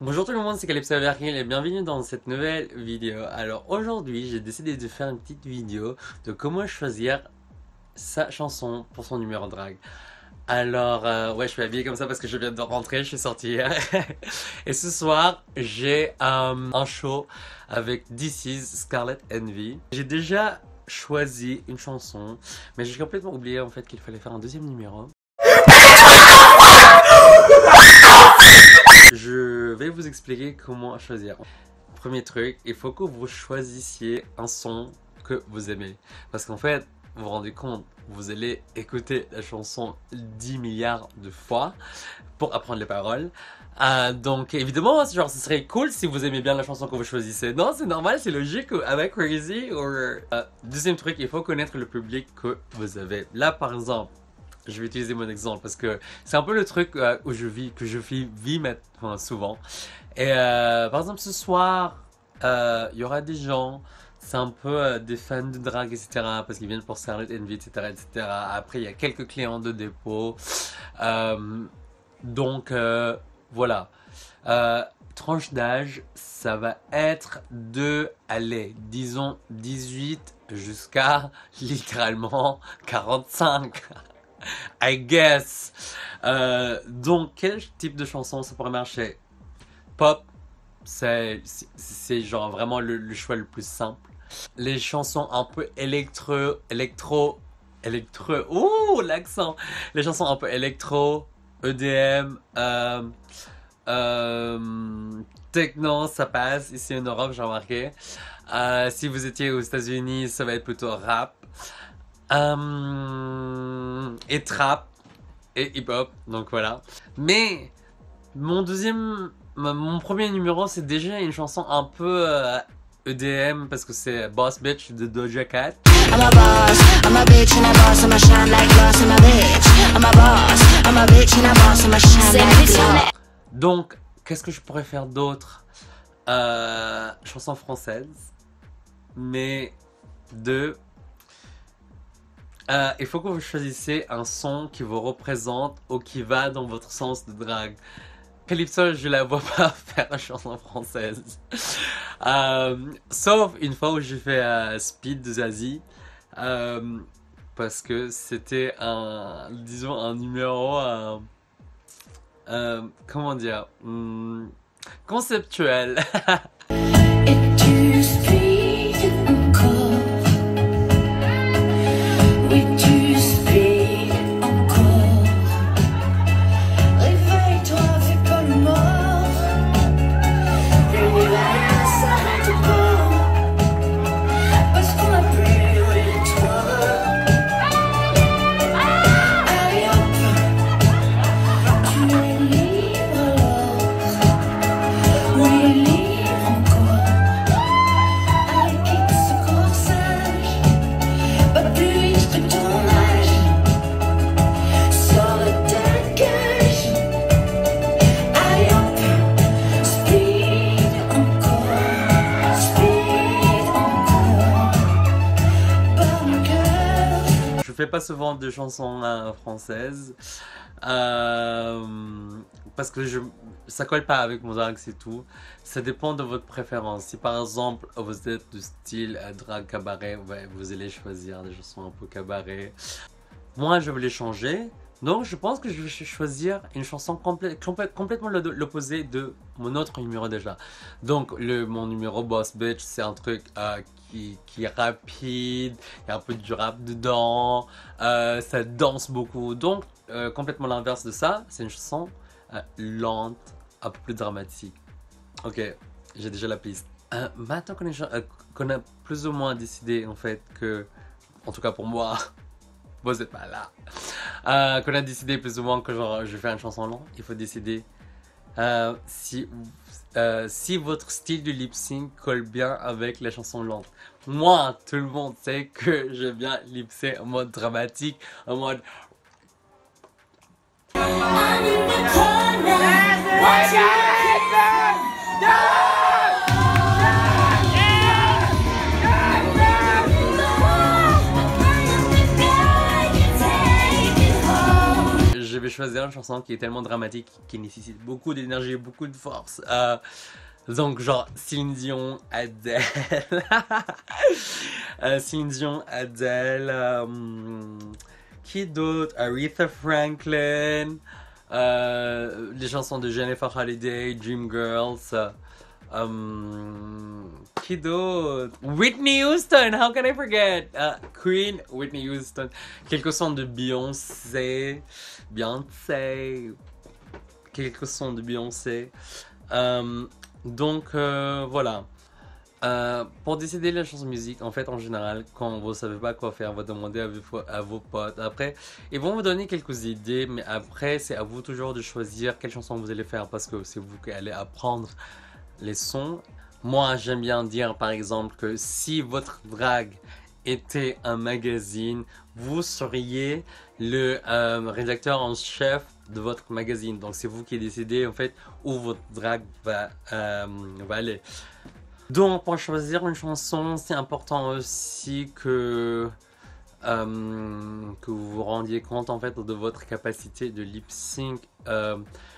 Bonjour tout le monde, c'est Calypso Verkill et bienvenue dans cette nouvelle vidéo. Alors aujourd'hui, j'ai décidé de faire une petite vidéo de comment choisir sa chanson pour son numéro drag. Alors, ouais, je suis habillé comme ça parce que je viens de rentrer, je suis sorti hier. Et ce soir, j'ai un show avec This Is Scarlet Envy. J'ai déjà choisi une chanson, mais j'ai complètement oublié en fait qu'il fallait faire un deuxième numéro. Je vais vous expliquer comment choisir. Premier truc, il faut que vous choisissiez un son que vous aimez. Parce qu'en fait, vous vous rendez compte, vous allez écouter la chanson 10 milliards de fois pour apprendre les paroles. Donc évidemment, genre, ce serait cool si vous aimez bien la chanson que vous choisissez. Non, c'est normal, c'est logique avec Crazy. Deuxième truc, il faut connaître le public que vous avez. Là, par exemple, je vais utiliser mon exemple parce que c'est un peu le truc où je vis, que je vis maintenant souvent. Et par exemple, ce soir, il y aura des gens, c'est un peu des fans de drague, etc. Parce qu'ils viennent pour Scarlet Envy, etc., etc. Après, il y a quelques clients de dépôt. Euh, donc, voilà. Tranche d'âge, ça va être de, allez, disons 18 jusqu'à littéralement 45. I guess. Donc, quel type de chanson ça pourrait marcher? Pop, c'est genre vraiment le choix le plus simple. Les chansons un peu électro, ouh, l'accent. Les chansons un peu électro, EDM, techno, ça passe. Ici en Europe, j'ai remarqué. Si vous étiez aux États-Unis, ça va être plutôt rap. Et trap et hip-hop, donc voilà. Mais mon premier numéro, c'est déjà une chanson un peu EDM parce que c'est Boss Bitch de Doja Cat. I'm a boss, I'm a bitch and a boss, I'm a shine like glass, I'm a bitch. I'm a boss, I'm a bitch and a boss, I'm a shine like glass. Donc, qu'est-ce que je pourrais faire d'autre? Chanson française, mais de il faut que vous choisissiez un son qui vous représente ou qui va dans votre sens de drague. Calypso, je la vois pas faire une chanson française. Sauf une fois où j'ai fait Speed de Zazie. Parce que c'était disons, un numéro, comment dire, conceptuel. Je fais pas souvent de chansons françaises parce que ça colle pas avec mon drag, c'est tout. Ça dépend de votre préférence. Si par exemple vous êtes du style drag cabaret, ouais, vous allez choisir des chansons un peu cabaret. Moi, je voulais changer. Donc, je pense que je vais choisir une chanson complètement l'opposé de mon autre numéro déjà. Donc, mon numéro Boss Bitch, c'est un truc qui est rapide, il y a un peu du rap dedans, ça danse beaucoup. Donc, complètement l'inverse de ça, c'est une chanson lente, un peu plus dramatique. Ok, j'ai déjà la piste. Maintenant qu'on a plus ou moins décidé en fait que, en tout cas pour moi, vous êtes pas là. Qu'on a décidé plus ou moins que genre, je fais une chanson longue, il faut décider si votre style de lip sync colle bien avec la chanson lente. Moi, tout le monde sait que j'aime bien lip sync en mode dramatique, en mode. devez choisir une chanson qui est tellement dramatique, qui nécessite beaucoup d'énergie, beaucoup de force. Donc genre Céline Dion, Adele, Céline Dion, Adele, qui d'autre? Aretha Franklin, les chansons de Jennifer Holiday, Dreamgirls. Qui d'autre? Whitney Houston, how can I forget? Queen, Whitney Houston. Quelques sons de Beyoncé. Quelques sons de Beyoncé. Donc voilà. Pour décider la chanson musique, en fait, en général, quand vous savez pas quoi faire, vous demandez à vos potes. Après, ils vont vous donner quelques idées, mais après, c'est à vous toujours de choisir quelle chanson vous allez faire parce que c'est vous qui allez apprendre les sons. Moi, j'aime bien dire, par exemple, que si votre drague était un magazine, vous seriez le rédacteur en chef de votre magazine. Donc, c'est vous qui décidez, en fait, où votre drague va aller. Donc, pour choisir une chanson, c'est important aussi que vous vous rendiez compte en fait de votre capacité de lip sync.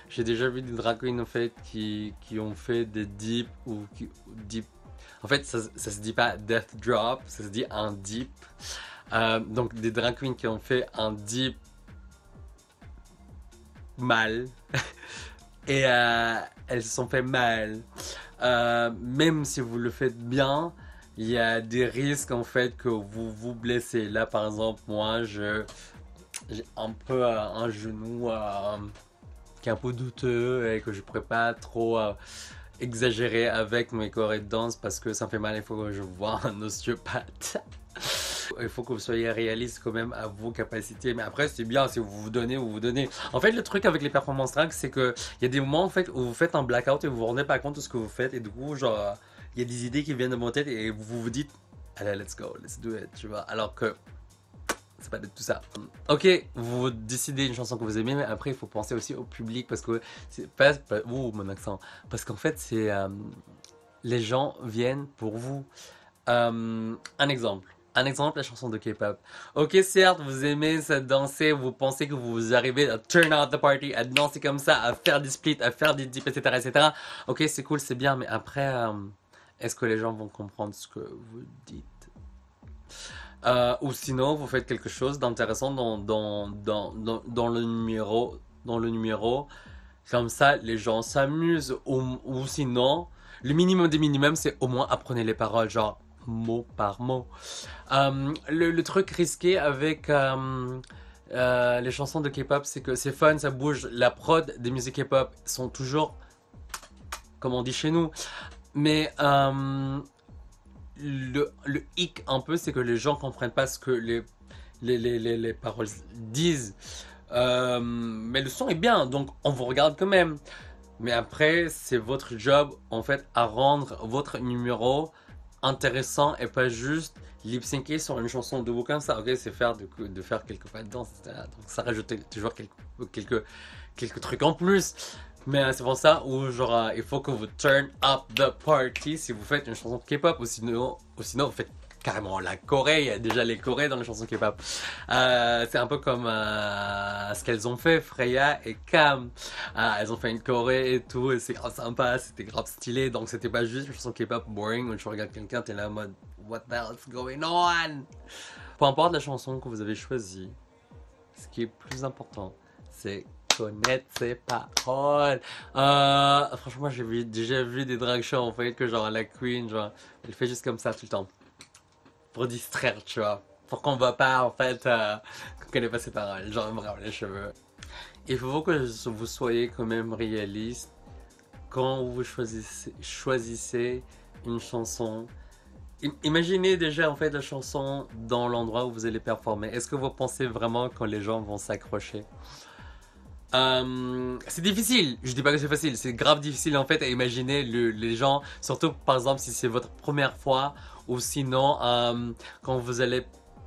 J'ai déjà vu des drag queens en fait qui ont fait des deep ou deep. En fait, ça se dit pas death drop, ça se dit un deep. Donc des drag queens qui ont fait un deep mal et elles se sont fait mal. Même si vous le faites bien, il y a des risques en fait que vous vous blessez. Là par exemple, moi j'ai un peu un genou qui est un peu douteux et que je pourrais pas trop exagérer avec mes chorés de danse parce que ça me fait mal. Il faut que je voie un ostéopathe. Il faut que vous soyez réaliste quand même à vos capacités. Mais après, c'est bien si vous vous donnez, vous vous donnez. En fait, le truc avec les performances drag, c'est que il y a des moments en fait où vous faites un blackout et vous vous rendez pas compte de ce que vous faites. Et du coup, genre, il y a des idées qui viennent de mon tête et vous vous dites, allez, let's go, let's do it, tu vois. Alors que c'est pas de tout ça. Ok, vous décidez une chanson que vous aimez, mais après, il faut penser aussi au public parce que c'est pas ouh, mon accent. Parce qu'en fait, c'est les gens viennent pour vous. Un exemple, la chanson de K-pop. Ok, certes, vous aimez ça danser, vous pensez que vous arrivez à turn out the party, à danser comme ça, à faire des splits, à faire des dips, etc., etc. Ok, c'est cool, c'est bien, mais après, est-ce que les gens vont comprendre ce que vous dites? Ou sinon, vous faites quelque chose d'intéressant dans le numéro, comme ça, les gens s'amusent. Ou sinon, le minimum des minimums, c'est au moins apprenez les paroles, genre mot par mot. Le truc risqué avec les chansons de K-pop, c'est que c'est fun, ça bouge. La prod des musiques K-pop sont toujours, comme on dit chez nous, mais le hic un peu, c'est que les gens comprennent pas ce que les paroles disent. Mais le son est bien, donc on vous regarde quand même. Mais après, c'est votre job en fait à rendre votre numéro intéressant et pas juste lip syncer sur une chanson de vous comme ça. Ok, c'est faire de faire quelques pas de danse, etc. Donc ça rajoute toujours quelques trucs en plus. Mais c'est pour ça où genre il faut que vous turn up the party si vous faites une chanson de K-pop ou sinon vous faites carrément la Corée. Il y a déjà les Corées dans les chansons K-pop. C'est un peu comme ce qu'elles ont fait, Freya et Cam. Elles ont fait une Corée et tout, et c'est grave sympa, c'était grave stylé. Donc c'était pas juste une chanson K-pop boring où tu regardes quelqu'un, t'es là en mode what the hell's going on? Peu importe la chanson que vous avez choisie, ce qui est plus important, c'est connaître ses paroles. Franchement, j'ai déjà vu des drag shows en fait que genre la Queen, genre elle fait juste comme ça tout le temps pour distraire, tu vois, pour qu'on voit pas en fait qu'on connaît pas ses paroles, genre vraiment les cheveux. Il faut que vous soyez quand même réaliste quand vous choisissez une chanson. Imaginez déjà en fait la chanson dans l'endroit où vous allez performer. Est-ce que vous pensez vraiment que les gens vont s'accrocher? C'est difficile, je dis pas que c'est facile, c'est grave difficile en fait à imaginer les gens, surtout par exemple si c'est votre première fois ou sinon quand vous allez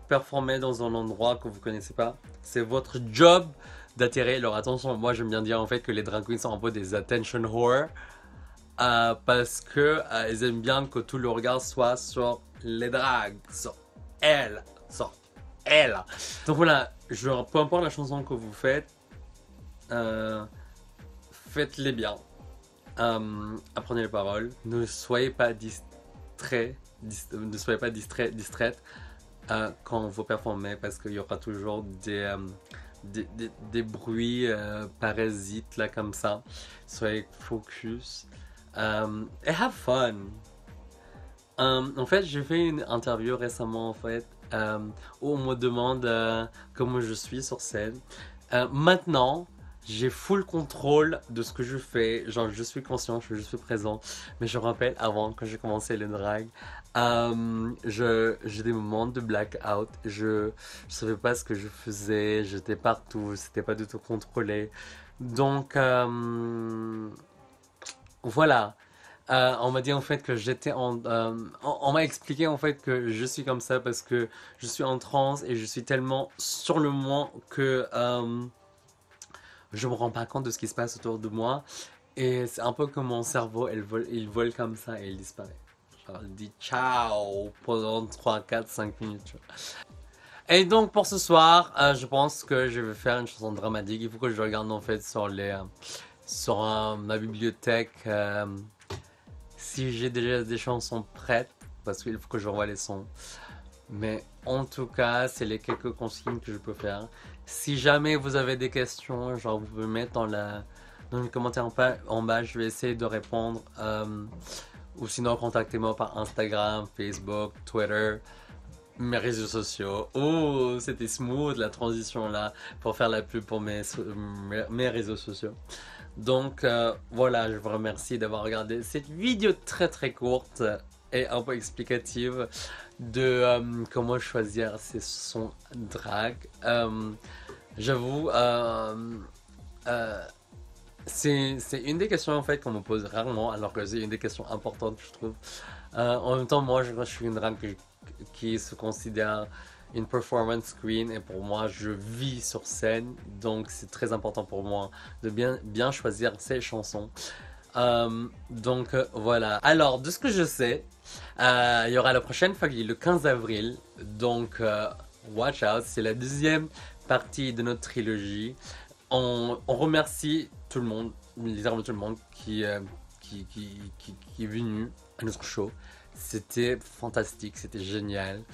performer dans un endroit que vous connaissez pas. C'est votre job d'attirer leur attention. Moi j'aime bien dire en fait que les drag queens sont un peu des attention whore parce que ils aiment bien que tout le regard soit sur les drags, sur elles. Donc voilà, peu importe la chanson que vous faites, faites-les bien. Apprenez les paroles. Ne soyez pas distrait, ne soyez pas distraite quand vous performez parce qu'il y aura toujours des bruits parasites là comme ça. Soyez focus et have fun. En fait, j'ai fait une interview récemment en fait où on me demande comment je suis sur scène. Maintenant, j'ai full contrôle de ce que je fais. Genre, je suis conscient, je suis présent. Mais je me rappelle avant, quand j'ai commencé le drag, j'ai des moments de blackout. Je savais pas ce que je faisais. J'étais partout. C'était pas du tout contrôlé. Donc, voilà. On m'a dit en fait que j'étais on m'a expliqué en fait que je suis comme ça parce que je suis en transe et je suis tellement sur le moment que je me rends pas compte de ce qui se passe autour de moi. Et c'est un peu comme mon cerveau, il vole comme ça et il disparaît. Genre, il dit ciao pendant 3, 4, 5 minutes. Tu vois. Et donc pour ce soir, je pense que je vais faire une chanson dramatique. Il faut que je regarde en fait sur ma bibliothèque si j'ai déjà des chansons prêtes, parce qu'il faut que je revoie les sons. Mais en tout cas, c'est les quelques consignes que je peux faire. Si jamais vous avez des questions, genre vous pouvez mettre dans les commentaires en bas, je vais essayer de répondre. Ou sinon, contactez-moi par Instagram, Facebook, Twitter, mes réseaux sociaux. Oh, c'était smooth la transition là pour faire la pub pour mes réseaux sociaux. Donc voilà, je vous remercie d'avoir regardé cette vidéo très très courte et un peu explicative de comment choisir ses sons drag. J'avoue, c'est une des questions en fait qu'on me pose rarement, alors que c'est une des questions importantes je trouve. En même temps, moi je suis une drag qui se considère une performance queen et pour moi je vis sur scène, donc c'est très important pour moi de bien choisir ses chansons. Donc voilà. Alors de ce que je sais, il y aura la prochaine Fagli le 15 avril, donc watch out, c'est la deuxième partie de notre trilogie. On remercie tout le monde, littéralement tout le monde qui est venu à notre show. C'était fantastique, c'était génial.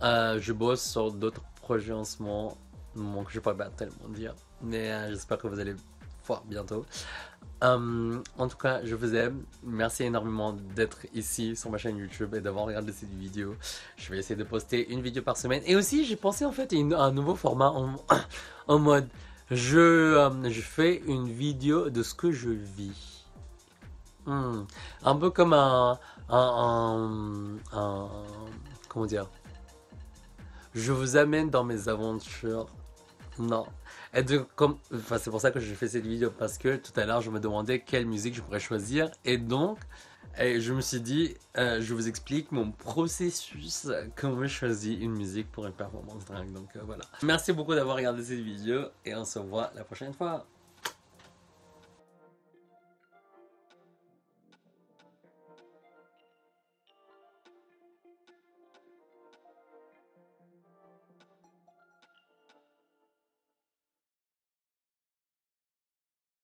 Je bosse sur d'autres projets en ce moment que je ne pourrais pas tellement dire, mais j'espère que vous allez voir bientôt. En tout cas, je vous aime. Merci énormément d'être ici sur ma chaîne YouTube et d'avoir regardé cette vidéo. Je vais essayer de poster une vidéo par semaine. Et aussi, j'ai pensé en fait à un nouveau format en mode je fais une vidéo de ce que je vis. Un peu comme comment dire, je vous amène dans mes aventures. Non. Enfin, c'est pour ça que j'ai fait cette vidéo, parce que tout à l'heure je me demandais quelle musique je pourrais choisir. Et donc, je me suis dit, je vous explique mon processus, comment je choisis une musique pour une performance drag. Donc voilà. Merci beaucoup d'avoir regardé cette vidéo et on se voit la prochaine fois.